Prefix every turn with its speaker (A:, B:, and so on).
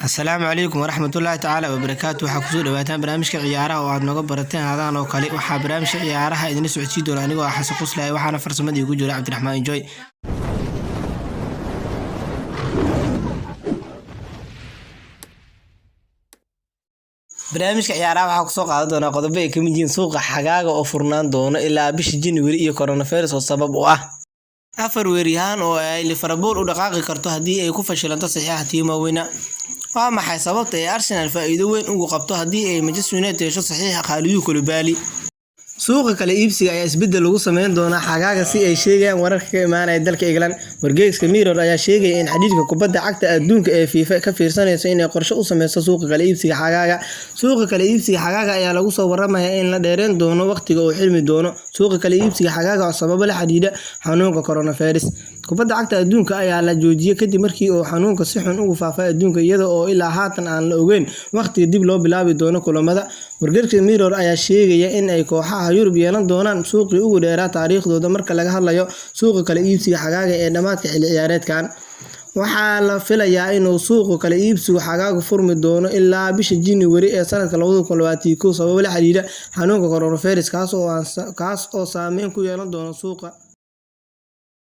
A: السلام عليكم ورحمة الله تعالى وبركاته. waxaa kusoo dhawaataan barnaamijka ciyaaraha oo aad nooga barateen hadaan oo kale waxaa barnaamijka ciyaaraha idin socodsiin doona anigoo xasan quslay waxaana farsamadii ugu jira Cabdiraxmaan Enjoy. barnaamijka ciyaaraha waxaa kusoo qaadan doona qodobo ay kamid yihiin suuqa xagaaga oo furnaan doona ilaa bisha January iyo coronavirus oo sabab u ah afar weeryahan oo ay Liverpool u dhaqaaqi karto hadii ay ku fashilanto saxiixa Timo Werner. waa maxay sababta ay Arsenal faa'iido weyn ugu qabto hadii ay Manchester United hesho saxiixa Khalidou Koulibaly. suuqa kale iibsiga ayaa isbedel lagu sameyn doona xagaaga si ay sheegayaan wararka ka imaanaya dalka England. wargeyska Mirror ayaa sheegay in xiriirka kubadda cagta adduunka ee FIFA ka fiirsanayso inay qorshe u sameyso suuqa kale iibsiga xagaaga. suuqa kale iibsiga xagaaga ayaa lagu soo waramayaa in la dheereen doono waqtiga uu xilmi doono. suuqa kale iibsiga xagaaga oo sabab la xiriira xanuunka coronavirus. kubadda cagta adduunka ayaa la joojiyay kadib markii uu xanuunka si xun ugu faafay adduunka iyada oo ilaa haatan aan la ogeyn waqtiga dib loo bilaabi doono kulamada. wargeyska Mirror ayaa sheegaya in ay kooxaha Yurub yeelan doonaan suuqii ugu dheeraa taariikhdooda marka laga hadlayo suuqa kale iibsiga xagaaga ee dhamaadka xilli ciyaareedkan. waxaa la filayaa inuu suuqa kale iibsigu xagaaga furmi doono ilaa bisha January ee sanadka 2021 sabab la xiriira xanuunka coronavirus kaas oo saameyn ku yeelan doona suuqa.